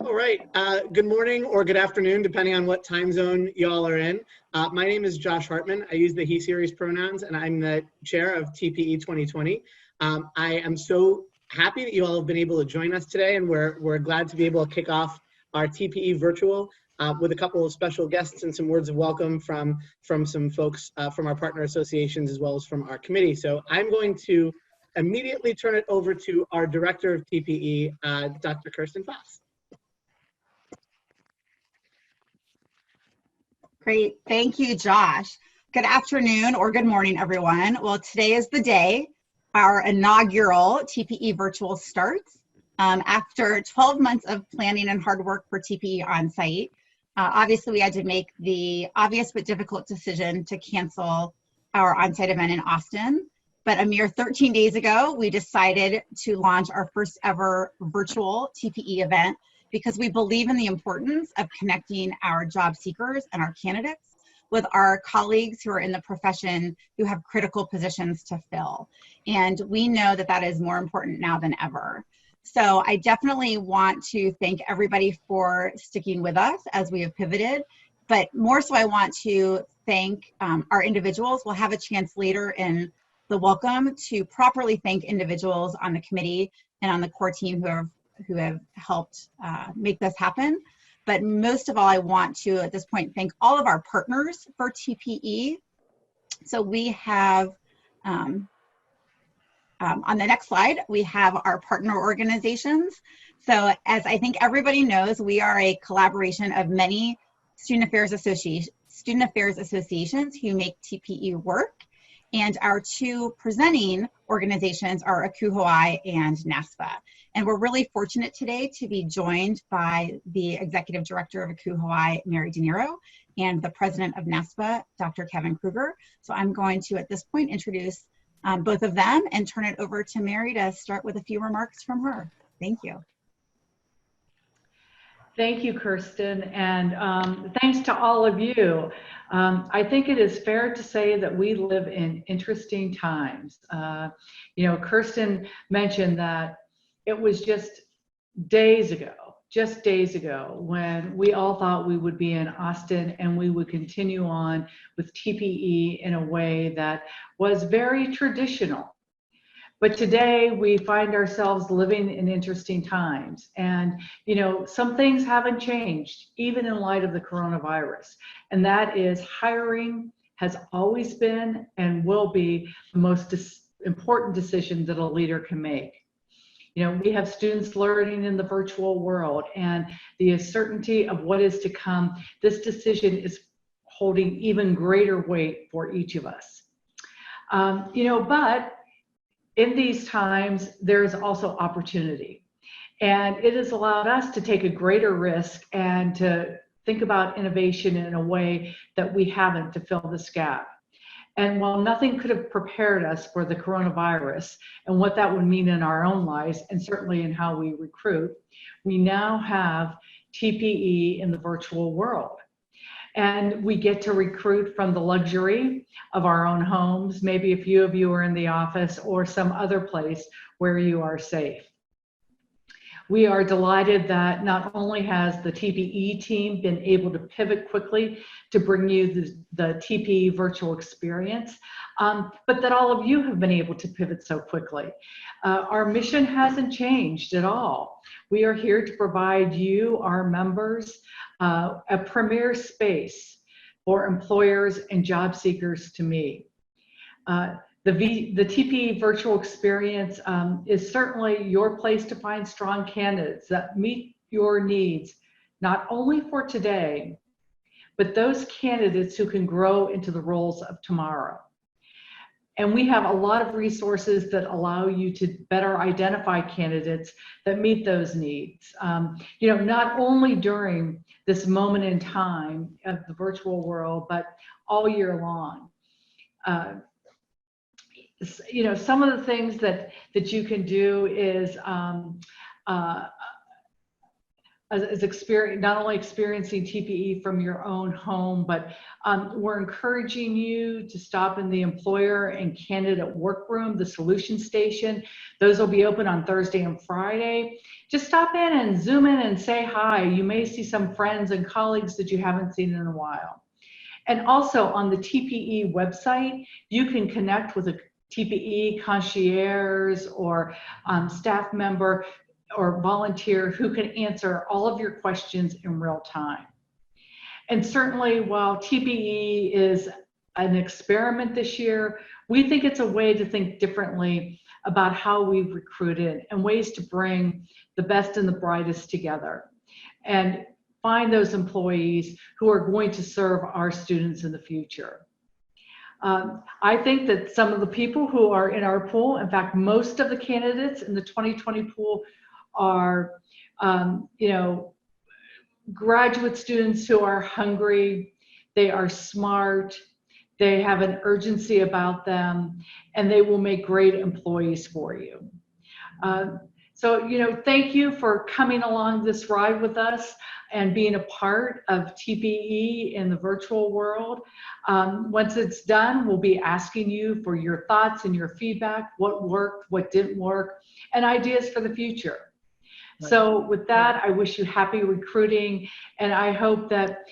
All right. Good morning or good afternoon, depending on what time zone y'all are in. My name is Josh Hartman. I use the he series pronouns, and I'm the chair of TPE 2020. I am so happy that you all have been able to join us today, and we're glad to be able to kick off our TPE Virtual with a couple of special guests and some words of welcome from some folks from our partner associations as well as from our committee. So I'm going to immediately turn it over to our director of TPE, Dr. Kirsten Foss. Great, thank you, Josh. Good afternoon or good morning, everyone. Well, today is the day our inaugural TPE Virtual starts. After 12 months of planning and hard work for TPE on-site, obviously we had to make the obvious but difficult decision to cancel our on-site event in Austin. But a mere 13 days ago, we decided to launch our first ever virtual TPE event because we believe in the importance of connecting our job seekers and our candidates with our colleagues who are in the profession who have critical positions to fill. And we know that that is more important now than ever. So I definitely want to thank everybody for sticking with us as we have pivoted, but more so I want to thank our individuals. We'll have a chance later in the welcome to properly thank individuals on the committee and on the core team who have helped make this happen. But most of all, I want to, at this point, thank all of our partners for TPE. So we have, on the next slide, we have our partner organizations. So as I think everybody knows, we are a collaboration of many student affairs associations who make TPE work. And our two presenting organizations are ACUHO-I and NASPA. And we're really fortunate today to be joined by the executive director of ACUHO-I, Mary De Niro, and the president of NASPA, Dr. Kevin Kruger. So I'm going to, at this point, introduce both of them and turn it over to Mary to start with a few remarks from her. Thank you. Thank you, Kirsten, and thanks to all of you. I think it is fair to say that we live in interesting times. You know, Kirsten mentioned that it was just days ago, when we all thought we would be in Austin and we would continue on with TPE in a way that was very traditional. But today we find ourselves living in interesting times. And, you know, some things haven't changed, even in light of the coronavirus. And that is hiring has always been and will be the most important decision that a leader can make. You know, we have students learning in the virtual world and the uncertainty of what is to come. This decision is holding even greater weight for each of us. You know, but in these times, there is also opportunity. And it has allowed us to take a greater risk and to think about innovation in a way that we haven't to fill this gap. And while nothing could have prepared us for the coronavirus and what that would mean in our own lives, and certainly in how we recruit, we now have TPE in the virtual world. And we get to recruit from the luxury of our own homes. Maybe a few of you are in the office or some other place where you are safe. We are delighted that not only has the TPE team been able to pivot quickly to bring you the TPE virtual experience, but that all of you have been able to pivot so quickly. Our mission hasn't changed at all. We are here to provide you, our members, a premier space for employers and job seekers to meet. The TPE virtual experience is certainly your place to find strong candidates that meet your needs, not only for today, but those candidates who can grow into the roles of tomorrow. And we have a lot of resources that allow you to better identify candidates that meet those needs. You know, not only during this moment in time of the virtual world, but all year long. You know, some of the things that you can do is not only experiencing TPE from your own home, but we're encouraging you to stop in the employer and candidate workroom, the solution station. Those will be open on Thursday and Friday. Just stop in and zoom in and say hi. You may see some friends and colleagues that you haven't seen in a while. And also on the TPE website, you can connect with a TPE concierge or staff member or volunteer who can answer all of your questions in real time. And certainly while TPE is an experiment this year, we think it's a way to think differently about how we've recruited and ways to bring the best and the brightest together and find those employees who are going to serve our students in the future. I think that some of the people who are in our pool, in fact, most of the candidates in the 2020 pool are, graduate students who are hungry, they are smart, they have an urgency about them, and they will make great employees for you. So, thank you for coming along this ride with us and being a part of TPE in the virtual world. Once it's done, we'll be asking you for your thoughts and your feedback, what worked, what didn't work, and ideas for the future. So with that, I wish you happy recruiting, and I hope that,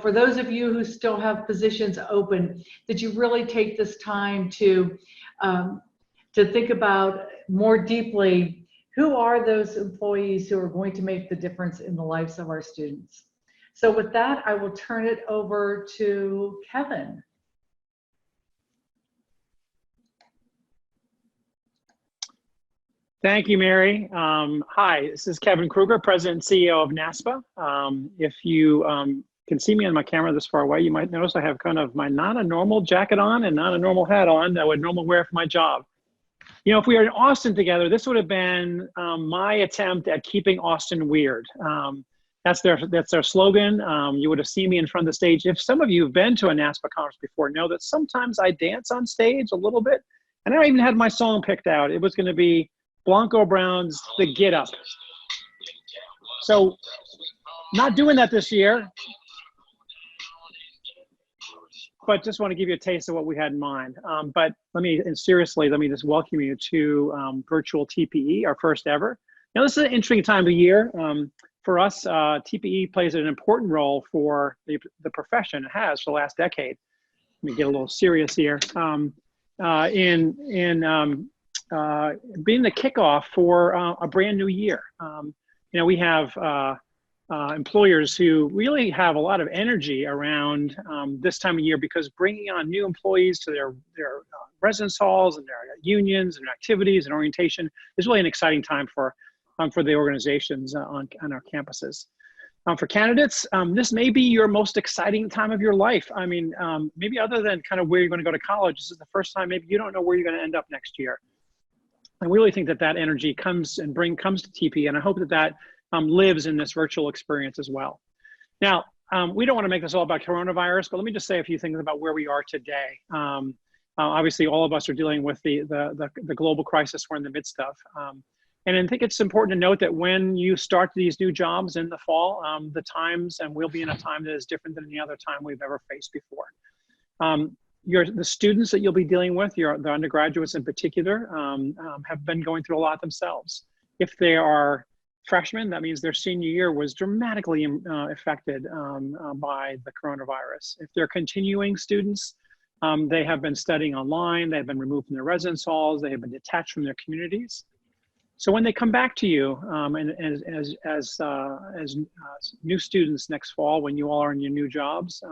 for those of you who still have positions open, that you really take this time to think about more deeply who are those employees who are going to make the difference in the lives of our students. So with that, I will turn it over to Kevin. Thank you, Mary. Hi, this is Kevin Kruger, President and CEO of NASPA. If you can see me on my camera this far away, you might notice I have kind of my not a normal jacket on and not a normal hat on that I would normally wear for my job. If we were in Austin together, this would have been my attempt at keeping Austin weird. That's their slogan. You would have seen me in front of the stage. If some of you have been to a NASPA conference before, know that sometimes I dance on stage a little bit. And I even had my song picked out. It was going to be Blanco Brown's The Get Up. So not doing that this year, but just want to give you a taste of what we had in mind. But seriously, let me just welcome you to virtual TPE, our first ever. Now, this is an interesting time of year. For us, TPE plays an important role for the profession. It has for the last decade. Let me get a little serious here. Being the kickoff for a brand new year. We have employers who really have a lot of energy around this time of year, because bringing on new employees to their residence halls and their unions and activities and orientation is really an exciting time for the organizations on our campuses. For candidates, this may be your most exciting time of your life. I mean, maybe other than kind of where you're going to go to college, this is the first time maybe you don't know where you're going to end up next year. And we really think that energy comes to TPE, and I hope that lives in this virtual experience as well. Now, we don't want to make this all about coronavirus, but let me just say a few things about where we are today. Obviously, all of us are dealing with the global crisis we're in the midst of. And I think it's important to note that when you start these new jobs in the fall, the times, and we'll be in a time that is different than any other time we've ever faced before. The students that you'll be dealing with, the undergraduates in particular, have been going through a lot themselves. If they are freshmen, that means their senior year was dramatically affected by the coronavirus. If they're continuing students, they have been studying online, they've been removed from their residence halls, they have been detached from their communities. So when they come back to you as new students next fall, when you all are in your new jobs,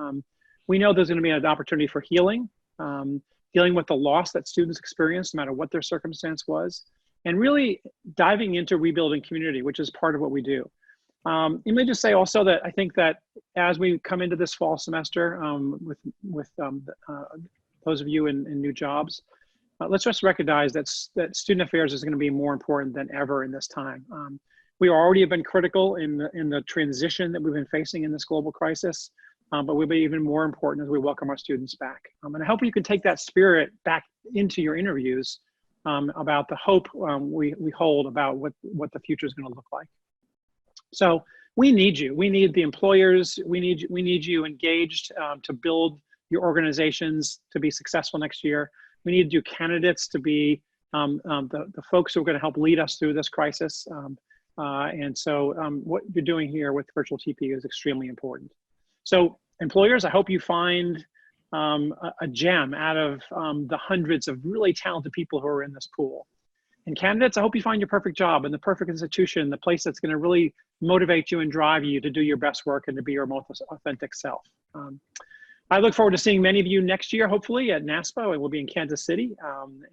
we know there's going to be an opportunity for healing, dealing with the loss that students experience, no matter what their circumstance was, and really diving into rebuilding community, which is part of what we do. Let me just say also that I think that as we come into this fall semester with those of you in new jobs, let's just recognize that student affairs is going to be more important than ever in this time. We already have been critical in the transition that we've been facing in this global crisis, but we'll be even more important as we welcome our students back. And I hope you can take that spirit back into your interviews about the hope we hold about what the future is going to look like. So we need you. We need the employers. We need you engaged to build your organizations to be successful next year. We need you candidates to be the folks who are going to help lead us through this crisis. And so what you're doing here with virtual TPE is extremely important. So employers, I hope you find a gem out of the hundreds of really talented people who are in this pool. And candidates, I hope you find your perfect job and the perfect institution, the place that's going to really motivate you and drive you to do your best work and to be your most authentic self. I look forward to seeing many of you next year, hopefully at NASPA. We'll be in Kansas City,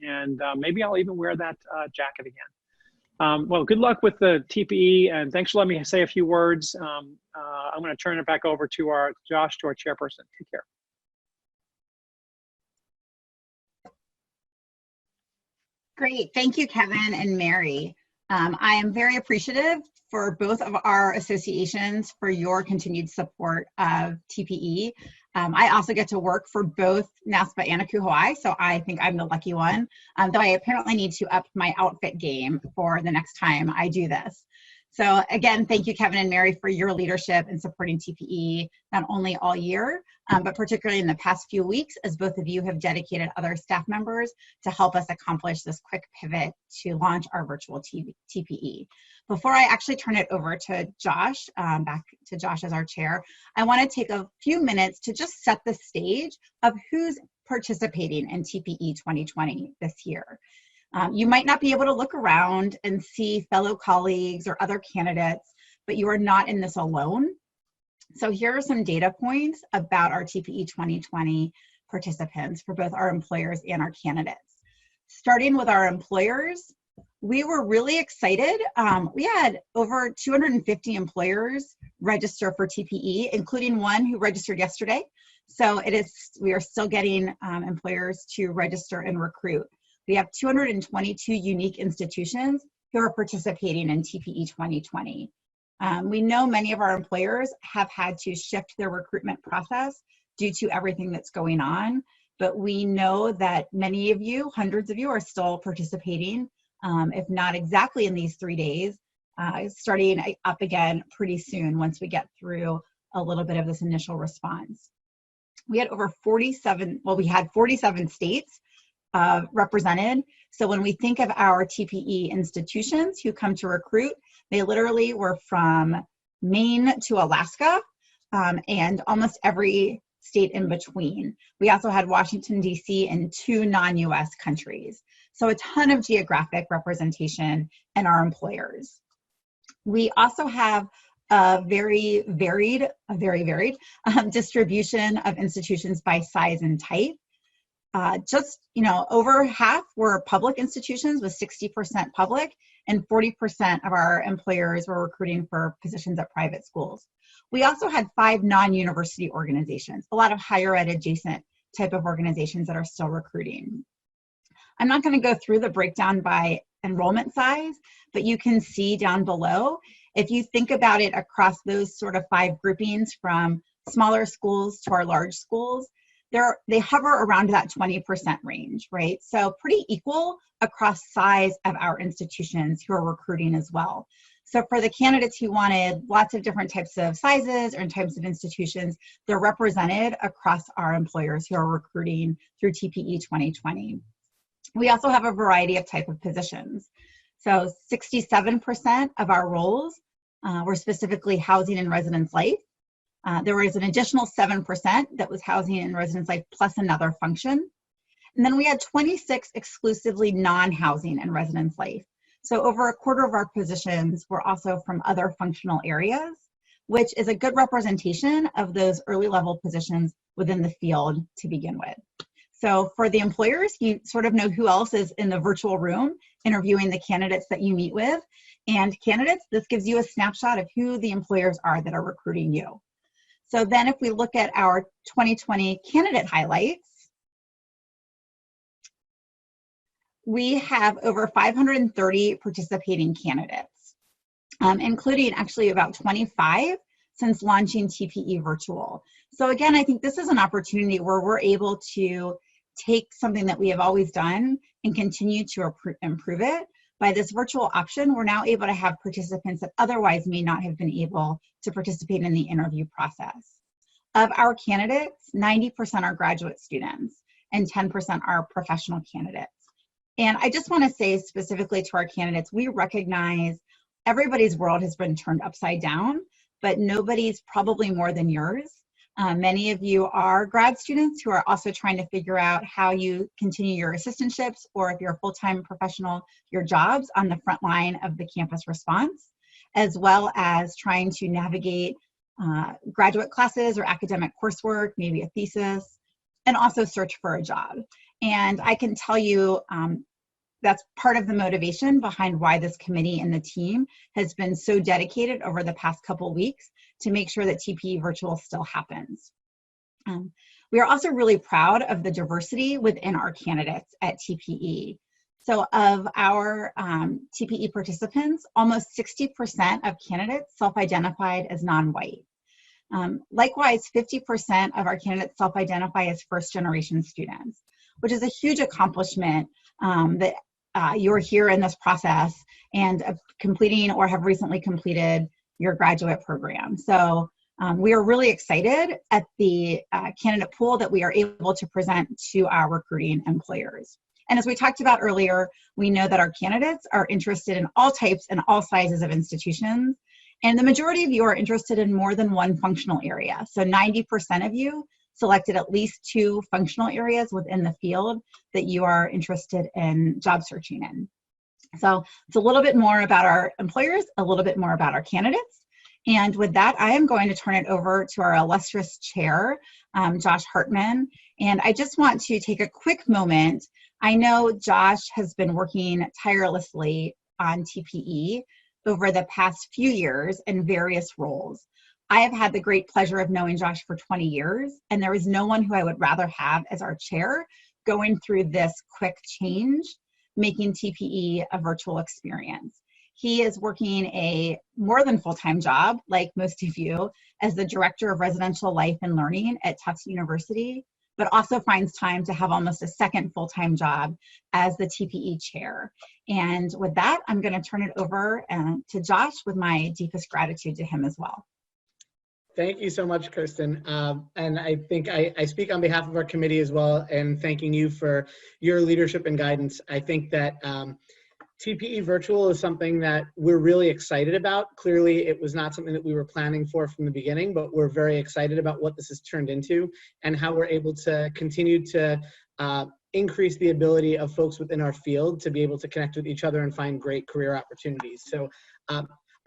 and maybe I'll even wear that jacket again. Well, good luck with the TPE, and thanks for letting me say a few words. I'm going to turn it back over to Josh, to our chairperson. Take care. Great. Thank you, Kevin and Mary. I am very appreciative for both of our associations for your continued support of TPE. I also get to work for both NASPA and ACUHO-I, so I think I'm the lucky one, though I apparently need to up my outfit game for the next time I do this. So again, thank you, Kevin and Mary, for your leadership in supporting TPE, not only all year, but particularly in the past few weeks, as both of you have dedicated other staff members to help us accomplish this quick pivot to launch our virtual TPE. Before I actually turn it over to Josh, back to Josh as our chair, I want to take a few minutes to just set the stage of who's participating in TPE 2020 this year. You might not be able to look around and see fellow colleagues or other candidates, but you are not in this alone. So here are some data points about our TPE 2020 participants for both our employers and our candidates. Starting with our employers, we were really excited. We had over 250 employers register for TPE, including one who registered yesterday. So we are still getting employers to register and recruit. We have 222 unique institutions who are participating in TPE 2020. We know many of our employers have had to shift their recruitment process due to everything that's going on, but we know that many of you, hundreds of you, are still participating, if not exactly in these 3 days, starting up again pretty soon once we get through a little bit of this initial response. We had over 47 states represented. So when we think of our TPE institutions who come to recruit, they literally were from Maine to Alaska and almost every state in between. We also had Washington, D.C. and 2 non-US countries. So a ton of geographic representation in our employers. We also have a very varied distribution of institutions by size and type. Over half were public institutions with 60% public, and 40% of our employers were recruiting for positions at private schools. We also had 5 non-university organizations, a lot of higher ed adjacent type of organizations that are still recruiting. I'm not going to go through the breakdown by enrollment size, but you can see down below, if you think about it across those sort of 5 groupings from smaller schools to our large schools, they hover around that 20% range, right? So pretty equal across size of our institutions who are recruiting as well. So for the candidates who wanted lots of different types of sizes or types of institutions, they're represented across our employers who are recruiting through TPE 2020. We also have a variety of type of positions. So 67% of our roles were specifically housing and residence life. There was an additional 7% that was housing and residence life plus another function. And then we had 26 exclusively non-housing and residence life. So over a quarter of our positions were also from other functional areas, which is a good representation of those early level positions within the field to begin with. So for the employers, you sort of know who else is in the virtual room interviewing the candidates that you meet with. And candidates, this gives you a snapshot of who the employers are that are recruiting you. So then if we look at our 2020 candidate highlights, we have over 530 participating candidates, including actually about 25 since launching TPE Virtual. So again, I think this is an opportunity where we're able to take something that we have always done and continue to improve it By this virtual option, we're now able to have participants that otherwise may not have been able to participate in the interview process. Of our candidates, 90% are graduate students and 10% are professional candidates. And I just want to say specifically to our candidates, we recognize everybody's world has been turned upside down, but nobody's probably more than yours. Many of you are grad students who are also trying to figure out how you continue your assistantships, or if you're a full-time professional, your jobs on the front line of the campus response, as well as trying to navigate graduate classes or academic coursework, maybe a thesis, and also search for a job. And I can tell you that's part of the motivation behind why this committee and the team has been so dedicated over the past couple weeks to make sure that TPE Virtual still happens. We are also really proud of the diversity within our candidates at TPE. So of our TPE participants, almost 60% of candidates self-identified as non-white. Likewise, 50% of our candidates self-identify as first-generation students, which is a huge accomplishment that you're here in this process and completing or have recently completed your graduate program. So we are really excited at the candidate pool that we are able to present to our recruiting employers. And as we talked about earlier, we know that our candidates are interested in all types and all sizes of institutions. And the majority of you are interested in more than one functional area. So 90% of you selected at least 2 functional areas within the field that you are interested in job searching in. So it's a little bit more about our employers, a little bit more about our candidates. And with that, I am going to turn it over to our illustrious chair, Josh Hartman. And I just want to take a quick moment. I know Josh has been working tirelessly on TPE over the past few years in various roles. I have had the great pleasure of knowing Josh for 20 years, and there is no one who I would rather have as our chair going through this quick change, making TPE a virtual experience. He is working a more than full-time job, like most of you, as the Director of Residential Life and Learning at Tufts University, but also finds time to have almost a second full-time job as the TPE chair. And with that, I'm going to turn it over to Josh with my deepest gratitude to him as well. Thank you so much, Kirsten. And I think I speak on behalf of our committee as well, and thanking you for your leadership and guidance. I think that TPE Virtual is something that we're really excited about. Clearly, it was not something that we were planning for from the beginning, but we're very excited about what this has turned into and how we're able to continue to increase the ability of folks within our field to be able to connect with each other and find great career opportunities. So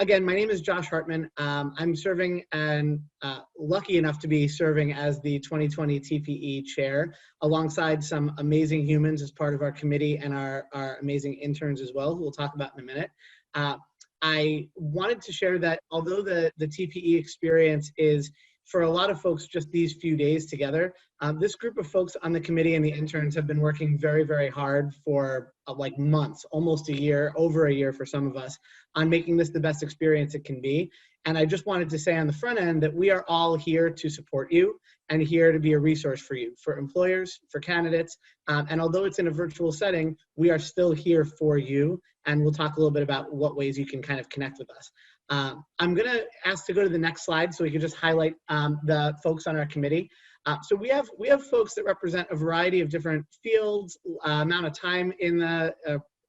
again, my name is Josh Hartman. I'm serving and lucky enough to be serving as the 2020 TPE chair alongside some amazing humans as part of our committee and our amazing interns as well, who we'll talk about in a minute. I wanted to share that although the TPE experience is for a lot of folks just these few days together, this group of folks on the committee and the interns have been working very, very hard for like months, almost a year, over a year for some of us, on making this the best experience it can be. And I just wanted to say on the front end that we are all here to support you and here to be a resource for you, for employers, for candidates. And although it's in a virtual setting, we are still here for you. And we'll talk a little bit about what ways you can kind of connect with us. I'm going to ask to go to the next slide so we can just highlight the folks on our committee. So we have folks that represent a variety of different fields, amount of time in the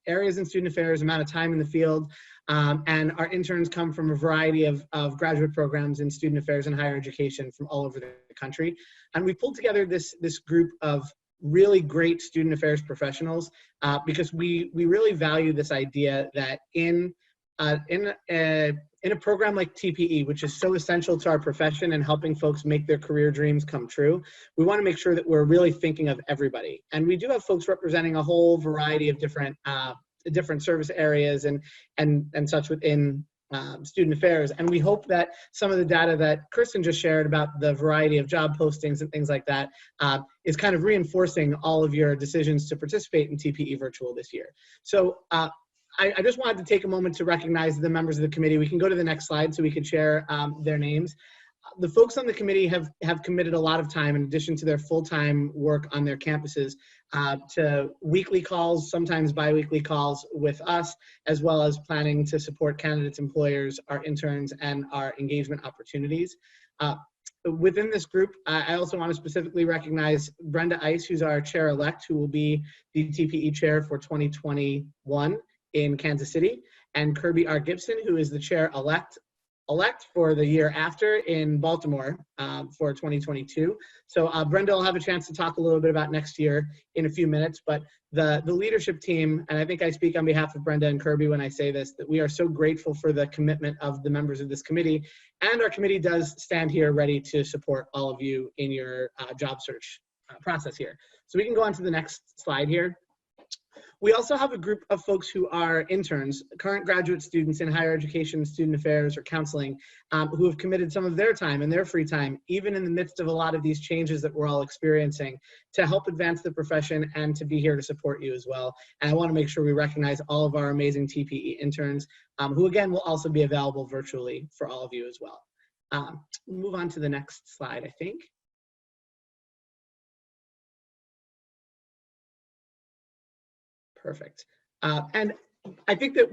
areas in student affairs, amount of time in the field, and our interns come from a variety of graduate programs in student affairs and higher education from all over the country. And we pulled together this group of really great student affairs professionals because we really value this idea that in a program like TPE, which is so essential to our profession and helping folks make their career dreams come true, we want to make sure that we're really thinking of everybody. And we do have folks representing a whole variety of different service areas and such within student affairs. And we hope that some of the data that Kirsten just shared about the variety of job postings and things like that is kind of reinforcing all of your decisions to participate in TPE Virtual this year. So I just wanted to take a moment to recognize the members of the committee. We can go to the next slide so we can share their names. The folks on the committee have committed a lot of time, in addition to their full-time work on their campuses, to weekly calls, sometimes bi-weekly calls with us, as well as planning to support candidates, employers, our interns, and our engagement opportunities. Within this group, I also want to specifically recognize Brenda Ice, who's our chair-elect, who will be the TPE chair for 2021 in Kansas City, and Kirby R. Gibson, who is the chair-elect for the year after in Baltimore for 2022. So Brenda will have a chance to talk a little bit about next year in a few minutes, but the leadership team, and I think I speak on behalf of Brenda and Kirby when I say this, that we are so grateful for the commitment of the members of this committee, and our committee does stand here ready to support all of you in your job search process here. So we can go on to the next slide here. We also have a group of folks who are interns, current graduate students in higher education, student affairs, or counseling, who have committed some of their time and their free time, even in the midst of a lot of these changes that we're all experiencing, to help advance the profession and to be here to support you as well. And I want to make sure we recognize all of our amazing TPE interns, who again will also be available virtually for all of you as well. Move on to the next slide, I think. Perfect. And I think that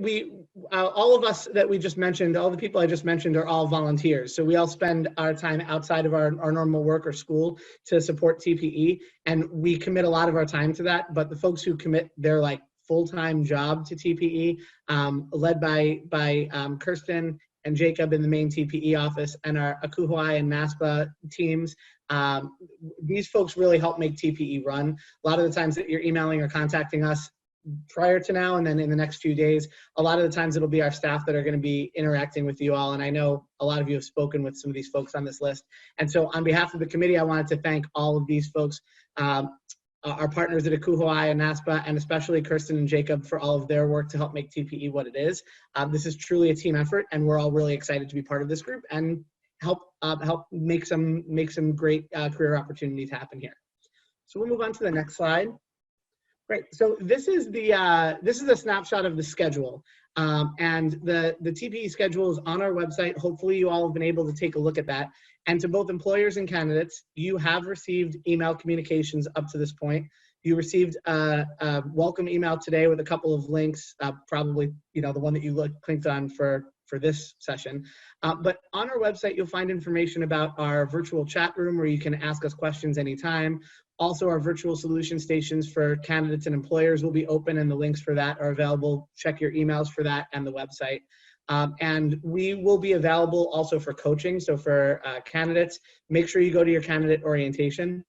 all of us that we just mentioned, all the people I just mentioned are all volunteers. So we all spend our time outside of our normal work or school to support TPE, and we commit a lot of our time to that. But the folks who commit their like full-time job to TPE, led by Kirsten and Jacob in the main TPE office, and our ACUHO-I and NASPA teams, these folks really help make TPE run. A lot of the times that you're emailing or contacting us prior to now and then in the next few days, a lot of the times it'll be our staff that are going to be interacting with you all. And I know a lot of you have spoken with some of these folks on this list. And so on behalf of the committee, I wanted to thank all of these folks, our partners at ACUHO-I and NASPA, and especially Kirsten and Jacob for all of their work to help make TPE what it is. This is truly a team effort, and we're all really excited to be part of this group and help make some great career opportunities happen here. So we'll move on to the next slide. Great. So this is a snapshot of the schedule, and the TPE schedule is on our website. Hopefully, you all have been able to take a look at that. And to both employers and candidates, you have received email communications up to this point. You received a welcome email today with a couple of links, probably the one that you clicked on for this session. But on our website, you'll find information about our virtual chat room where you can ask us questions anytime. Also, our virtual solution stations for candidates and employers will be open, and the links for that are available. Check your emails for that and the website. And we will be available also for coaching. So for candidates, make sure you go to your candidate orientation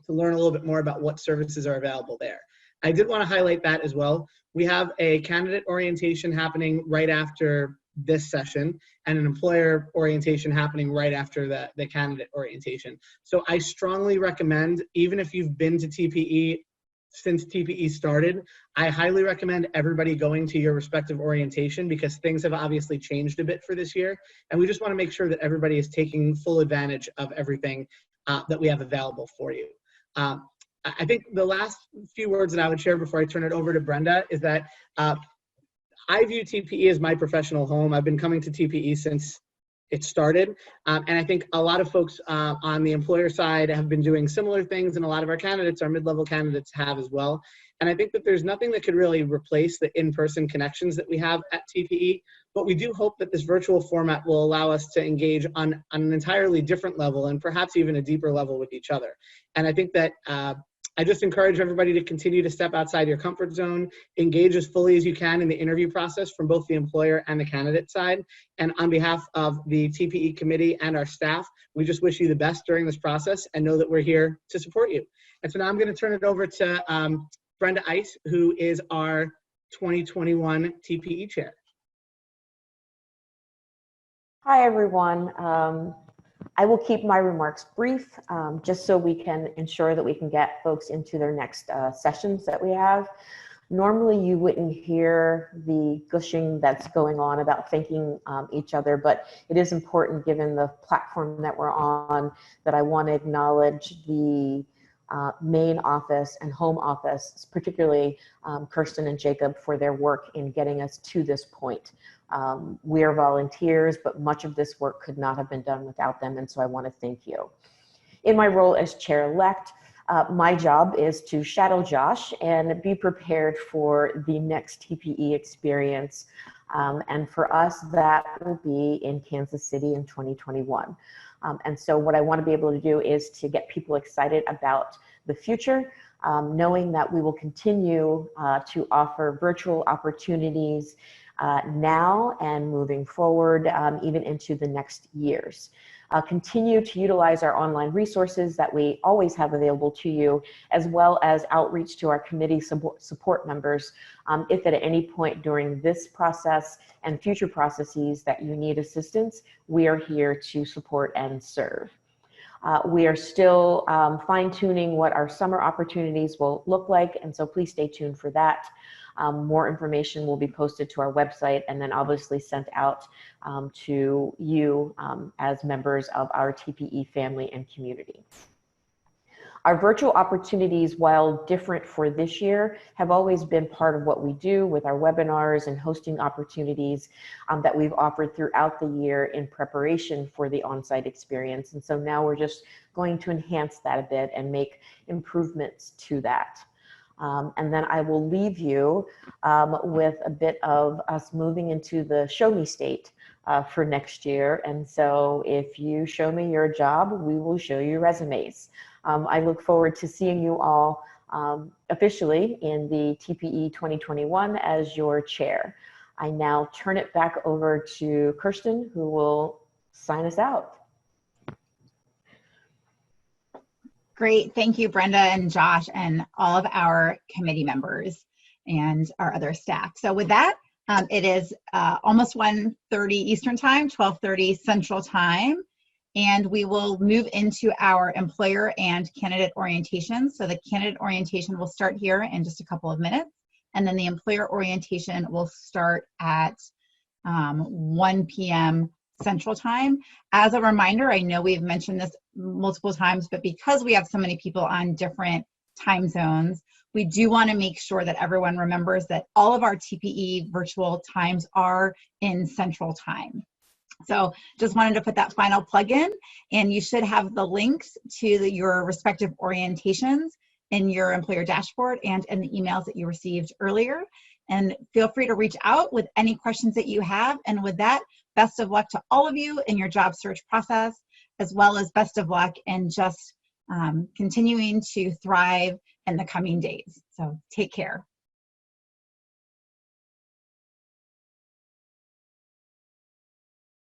to learn a little bit more about what services are available there. I did want to highlight that as well. We have a candidate orientation happening right after this session, and an employer orientation happening right after the candidate orientation. So I strongly recommend, even if you've been to TPE since TPE started, I highly recommend everybody going to your respective orientation, because things have obviously changed a bit for this year, and we just want to make sure that everybody is taking full advantage of everything that we have available for you. I think the last few words that I would share before I turn it over to Brenda is that I view TPE as my professional home. I've been coming to TPE since it started, and I think a lot of folks on the employer side have been doing similar things, and a lot of our candidates, our mid-level candidates, have as well. And I think that there's nothing that could really replace the in-person connections that we have at TPE, but we do hope that this virtual format will allow us to engage on an entirely different level, and perhaps even a deeper level with each other. And I think that I just encourage everybody to continue to step outside your comfort zone, engage as fully as you can in the interview process from both the employer and the candidate side. And on behalf of the TPE committee and our staff, we just wish you the best during this process and know that we're here to support you. And so now I'm going to turn it over to Brenda Ice, who is our 2021 TPE chair. Hi, everyone. I will keep my remarks brief, just so we can ensure that we can get folks into their next sessions that we have. Normally, you wouldn't hear the gushing that's going on about thanking each other, but it is important, given the platform that we're on, that I want to acknowledge the main office and home office, particularly Kirsten and Jacob, for their work in getting us to this point. We are volunteers, but much of this work could not have been done without them, and so I want to thank you. In my role as chair-elect, my job is to shadow Josh and be prepared for the next TPE experience. And for us, that will be in Kansas City in 2021. And so what I want to be able to do is to get people excited about the future, knowing that we will continue to offer virtual opportunities now and moving forward, even into the next years. Continue to utilize our online resources that we always have available to you, as well as outreach to our committee support members. If at any point during this process and future processes that you need assistance, we are here to support and serve. We are still fine-tuning what our summer opportunities will look like, and so please stay tuned for that. More information will be posted to our website and then obviously sent out to you as members of our TPE family and community. Our virtual opportunities, while different for this year, have always been part of what we do with our webinars and hosting opportunities that we've offered throughout the year in preparation for the on-site experience. And so now we're just going to enhance that a bit and make improvements to that. And then I will leave you with a bit of us moving into the show me state for next year. And so if you show me your job, we will show you resumes. I look forward to seeing you all officially in the TPE 2021 as your chair. I now turn it back over to Kirsten, who will sign us out. Great. Thank you, Brenda and Josh and all of our committee members and our other staff. So with that, it is almost 1:30 Eastern Time, 12:30 Central Time, and we will move into our employer and candidate orientation. So the candidate orientation will start here in just a couple of minutes, and then the employer orientation will start at 1 p.m. Central Time. As a reminder, I know we've mentioned this multiple times, but because we have so many people on different time zones, we do want to make sure that everyone remembers that all of our TPE virtual times are in Central Time. So just wanted to put that final plug in, and you should have the links to your respective orientations in your employer dashboard and in the emails that you received earlier. And feel free to reach out with any questions that you have. And with that, best of luck to all of you in your job search process, as well as best of luck in just continuing to thrive in the coming days. So take care.